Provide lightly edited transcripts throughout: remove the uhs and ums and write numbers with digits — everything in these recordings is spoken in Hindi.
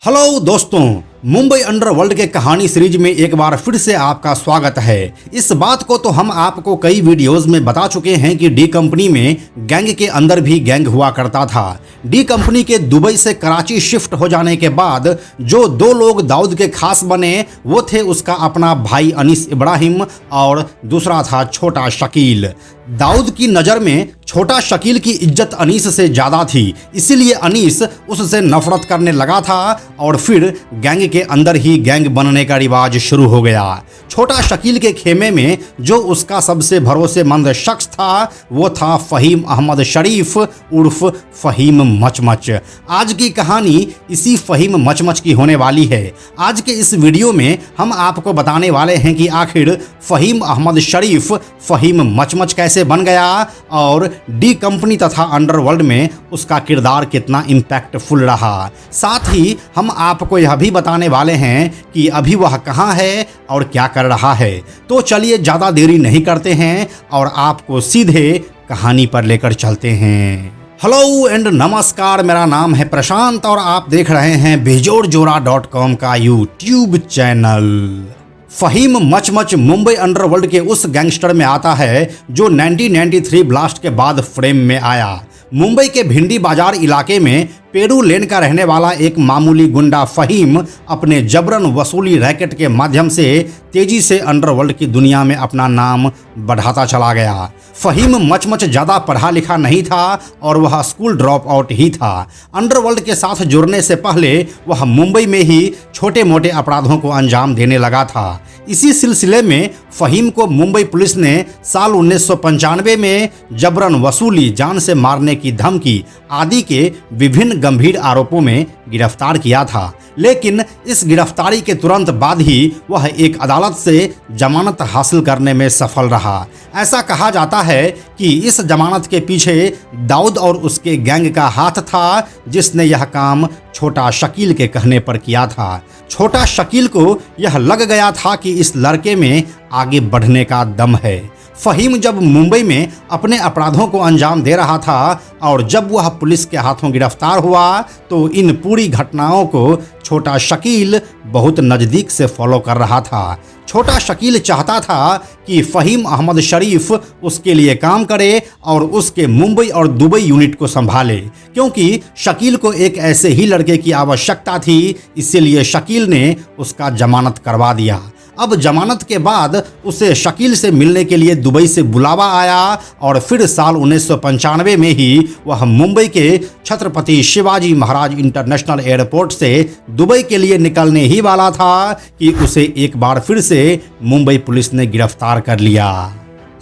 हेलो दोस्तों, मुंबई अंडरवर्ल्ड के कहानी सीरीज में एक बार फिर से आपका स्वागत है। इस बात को तो हम आपको कई वीडियोस में बता चुके हैं कि डी कंपनी में गैंग के अंदर भी गैंग हुआ करता था। डी कंपनी के दुबई से कराची शिफ्ट हो जाने के बाद जो दो लोग दाऊद के खास बने वो थे उसका अपना भाई अनीस इब्राहिम और दूसरा था छोटा शकील। दाऊद की नज़र में छोटा शकील की इज्जत अनीस से ज़्यादा थी, इसीलिए अनीस उससे नफरत करने लगा था और फिर गैंग के अंदर ही गैंग बनने का रिवाज शुरू हो गया। छोटा शकील के खेमे में जो उसका सबसे भरोसेमंद शख्स था वो था फ़हीम अहमद शरीफ उर्फ फ़हीम मचमच। आज की कहानी इसी फ़हीम मचमच की होने वाली है। आज के इस वीडियो में हम आपको बताने वाले हैं कि आखिर फ़हीम अहमद शरीफ फ़हीम मचमच कैसे बन गया और डी कंपनी तथा अंडरवर्ल्ड में उसका किरदार कितना इम्पैक्टफुल रहा। साथ ही हम आपको यह भी बताने वाले हैं कि अभी वह कहाँ है और क्या कर रहा है। तो चलिए ज़्यादा देरी नहीं करते हैं और आपको सीधे कहानी पर लेकर चलते हैं। हेलो एंड नमस्कार, मेरा नाम है प्रशांत और आप देख रहे हैं बेजोड़जोड़ा.com का YouTube channel. Faheem Machmach Mumbai underworld के उस गैंगस्टर में आता है जो 1993 ब्लास्ट के बाद फ्रेम में आया। मुंबई के भिंडी बाजार इलाके में पेरू लेन का रहने वाला एक मामूली गुंडा फ़हीम अपने जबरन वसूली रैकेट के माध्यम से तेजी से अंडरवर्ल्ड की दुनिया में अपना नाम बढ़ाता चला गया। फ़हीम मचमच ज़्यादा पढ़ा लिखा नहीं था और वह स्कूल ड्रॉप आउट ही था। अंडरवर्ल्ड के साथ जुड़ने से पहले वह मुंबई में ही छोटे मोटे अपराधों को अंजाम देने लगा था। इसी सिलसिले में फ़हीम को मुंबई पुलिस ने साल 1995 में जबरन वसूली, जान से मारने की धमकी आदि के विभिन्न गंभीर आरोपों में गिरफ्तार किया था। लेकिन इस गिरफ्तारी के तुरंत बाद ही वह एक अदालत से जमानत हासिल करने में सफल रहा। ऐसा कहा जाता है कि इस जमानत के पीछे दाऊद और उसके गैंग का हाथ था, जिसने यह काम छोटा शकील के कहने पर किया था। छोटा शकील को यह लग गया था कि इस लड़के में आगे बढ़ने का दम है। फ़हीम जब मुंबई में अपने अपराधों को अंजाम दे रहा था और जब वह पुलिस के हाथों गिरफ्तार हुआ तो इन पूरी घटनाओं को छोटा शकील बहुत नज़दीक से फॉलो कर रहा था। छोटा शकील चाहता था कि फ़हीम अहमद शरीफ उसके लिए काम करे और उसके मुंबई और दुबई यूनिट को संभाले, क्योंकि शकील को एक ऐसे ही लड़के की आवश्यकता थी। इसीलिए शकील ने उसका जमानत करवा दिया। अब जमानत के बाद उसे शकील से मिलने के लिए दुबई से बुलावा आया और फिर साल 1995 में ही वह मुंबई के छत्रपति शिवाजी महाराज इंटरनेशनल एयरपोर्ट से दुबई के लिए निकलने ही वाला था कि उसे एक बार फिर से मुंबई पुलिस ने गिरफ्तार कर लिया।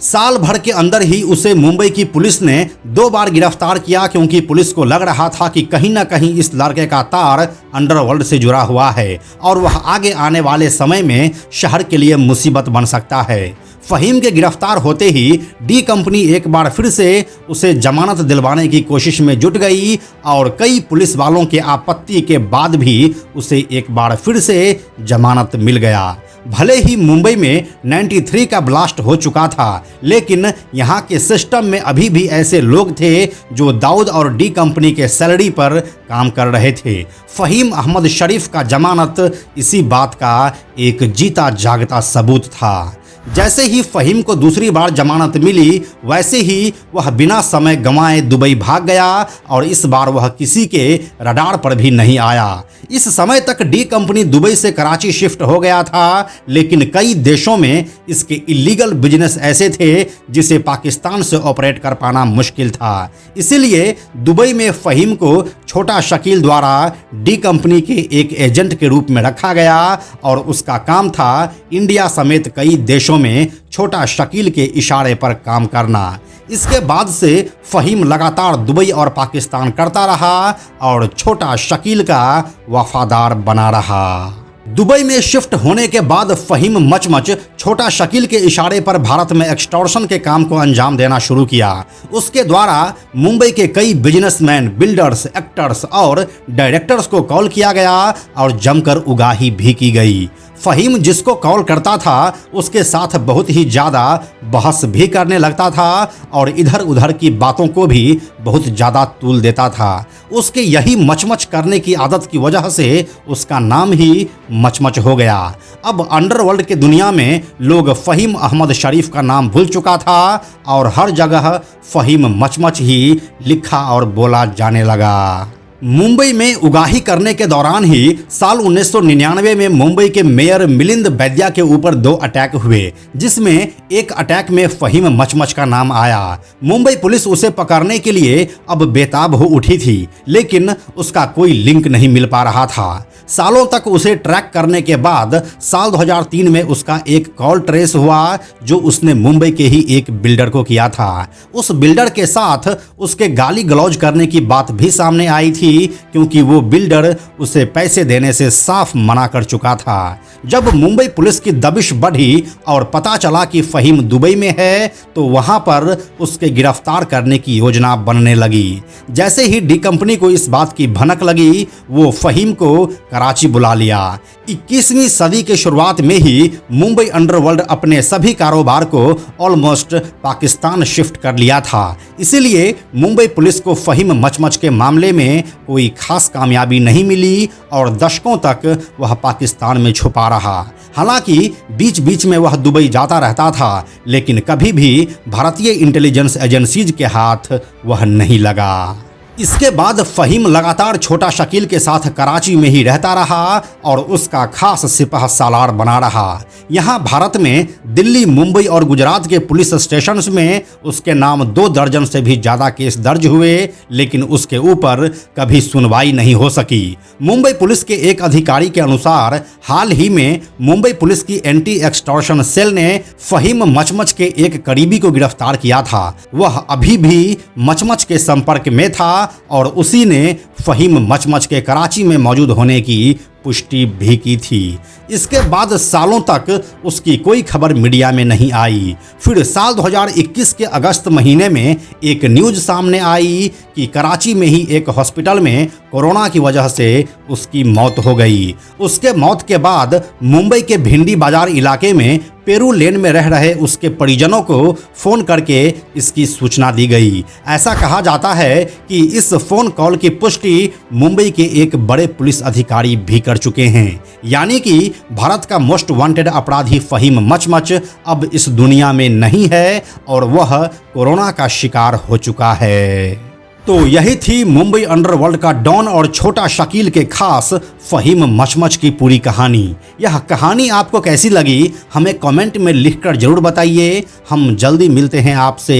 साल भर के अंदर ही उसे मुंबई की पुलिस ने 2 बार गिरफ्तार किया, क्योंकि पुलिस को लग रहा था कि कहीं ना कहीं इस लड़के का तार अंडरवर्ल्ड से जुड़ा हुआ है और वह आगे आने वाले समय में शहर के लिए मुसीबत बन सकता है। फ़हीम के गिरफ्तार होते ही डी कंपनी एक बार फिर से उसे जमानत दिलवाने की कोशिश में जुट गई और कई पुलिस वालों के आपत्ति के बाद भी उसे एक बार फिर से जमानत मिल गया। भले ही मुंबई में 93 का ब्लास्ट हो चुका था, लेकिन यहाँ के सिस्टम में अभी भी ऐसे लोग थे जो दाऊद और डी कंपनी के सैलरी पर काम कर रहे थे। फ़हीम अहमद शरीफ का जमानत इसी बात का एक जीता जागता सबूत था। जैसे ही फ़हीम को दूसरी बार जमानत मिली, वैसे ही वह बिना समय गंवाए दुबई भाग गया और इस बार वह किसी के रडार पर भी नहीं आया। इस समय तक डी कंपनी दुबई से कराची शिफ्ट हो गया था, लेकिन कई देशों में इसके इलीगल बिजनेस ऐसे थे जिसे पाकिस्तान से ऑपरेट कर पाना मुश्किल था। इसीलिए दुबई में फ़हीम को छोटा शकील द्वारा डी कंपनी के एक एजेंट के रूप में रखा गया और उसका काम था इंडिया समेत कई देशों में छोटा शकील के इशारे पर काम करना। इसके बाद से फ़हीम लगातार दुबई और पाकिस्तान करता रहा और छोटा शकील का वफादार बना रहा। दुबई में शिफ्ट होने के बाद फ़हीम मचमच छोटा शकील के इशारे पर भारत में एक्सटॉर्शन के काम को अंजाम देना शुरू किया। उसके द्वारा मुंबई के कई बिजनेसमैन, बिल्डर्स, एक्टर्स और डायरेक्टर्स को कॉल किया गया और जमकर उगाही भी की गई। फहीम जिसको कॉल करता था उसके साथ बहुत ही ज़्यादा बहस भी करने लगता था और इधर उधर की बातों को भी बहुत ज़्यादा तूल देता था। उसके यही मचमच करने की आदत की वजह से उसका नाम ही मचमच हो गया। अब अंडरवर्ल्ड के दुनिया में लोग फहीम अहमद शरीफ का नाम भूल चुका था और हर जगह फहीम मचमच ही लिखा और बोला जाने लगा। मुंबई में उगाही करने के दौरान ही साल 1999 में मुंबई के मेयर मिलिंद वैद्या के ऊपर 2 अटैक हुए, जिसमें एक अटैक में फहीम मचमच का नाम आया। मुंबई पुलिस उसे पकड़ने के लिए अब बेताब हो उठी थी, लेकिन उसका कोई लिंक नहीं मिल पा रहा था। सालों तक उसे ट्रैक करने के बाद साल 2003 में उसका एक कॉल ट्रेस हुआ जो उसने मुंबई के ही एक बिल्डर को किया था। उस बिल्डर के साथ उसके गाली गलौज करने की बात भी सामने आई थी, क्योंकि वो बिल्डर उसे पैसे देने से साफ मना कर चुका था। जब मुंबई पुलिस की दबिश बढ़ी और पता चला कि फहीम दुबई में है, तो वहां पर उसके गिरफ्तार करने की योजना बनने लगी। जैसे ही डी कंपनी को इस बात की भनक लगी, वो फहीम को कराची बुला लिया। 21वीं सदी के शुरुआत में ही मुंबई अंडरवर्ल्ड अपने सभी कारोबार को ऑलमोस्ट पाकिस्तान शिफ्ट कर लिया था। इसीलिए मुंबई पुलिस को फहीम मचमच के मामले में कोई खास कामयाबी नहीं मिली और दशकों तक वह पाकिस्तान में छुपा रहा। हालांकि बीच बीच में वह दुबई जाता रहता था, लेकिन कभी भी भारतीय इंटेलिजेंस एजेंसीज के हाथ वह नहीं लगा। इसके बाद फहीम लगातार छोटा शकील के साथ कराची में ही रहता रहा और उसका खास सिपह सालार बना रहा। यहाँ भारत में दिल्ली, मुंबई और गुजरात के पुलिस स्टेशंस में उसके नाम 2 दर्जन से भी ज़्यादा केस दर्ज हुए, लेकिन उसके ऊपर कभी सुनवाई नहीं हो सकी। मुंबई पुलिस के एक अधिकारी के अनुसार हाल ही में मुंबई पुलिस की एंटी एक्सटॉर्शन सेल ने फहीम मचमच के एक करीबी को गिरफ्तार किया था। वह अभी भी मचमच के संपर्क में था और उसी ने फहीम मचमच के कराची में मौजूद होने की पुष्टि भी की थी। इसके बाद सालों तक उसकी कोई खबर मीडिया में नहीं आई। फिर साल 2021 के अगस्त महीने में एक न्यूज़ सामने आई कि कराची में ही एक हॉस्पिटल में कोरोना की वजह से उसकी मौत हो गई। उसके मौत के बाद मुंबई के भिंडी बाजार इलाके में पेरू लेन में रह रहे उसके परिजनों को फ़ोन करके इसकी सूचना दी गई। ऐसा कहा जाता है कि इस फ़ोन कॉल की पुष्टि मुंबई के एक बड़े पुलिस अधिकारी भी कर चुके हैं। यानी कि भारत का मोस्ट वांटेड अपराधी फहीम मचमच अब इस दुनिया में नहीं है और वह कोरोना का शिकार हो चुका है। तो यही थी मुंबई अंडरवर्ल्ड का डॉन और छोटा शकील के खास फहीम मचमच की पूरी कहानी। यह कहानी आपको कैसी लगी हमें कमेंट में लिखकर जरूर बताइए। हम जल्दी मिलते हैं आपसे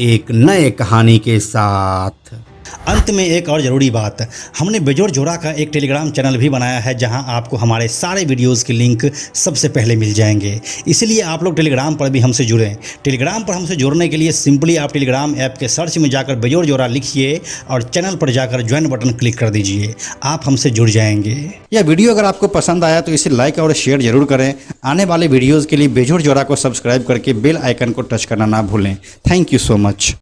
एक नए कहानी के साथ। अंत में एक और ज़रूरी बात, हमने बेजोड़ जोड़ा का एक टेलीग्राम चैनल भी बनाया है जहां आपको हमारे सारे वीडियोस के लिंक सबसे पहले मिल जाएंगे। इसलिए आप लोग टेलीग्राम पर भी हमसे जुड़ें। टेलीग्राम पर हमसे जुड़ने के लिए सिंपली आप टेलीग्राम ऐप के सर्च में जाकर बेजोड़ जोड़ा लिखिए और चैनल पर जाकर ज्वाइन बटन क्लिक कर दीजिए। आप हमसे जुड़ जाएंगे। यह वीडियो अगर आपको पसंद आया तो इसे लाइक और शेयर जरूर करें। आने वाले वीडियोज़ के लिए बेजोड़ जोड़ा को सब्सक्राइब करके बेल आइकन को टच करना ना भूलें। Thank you so much.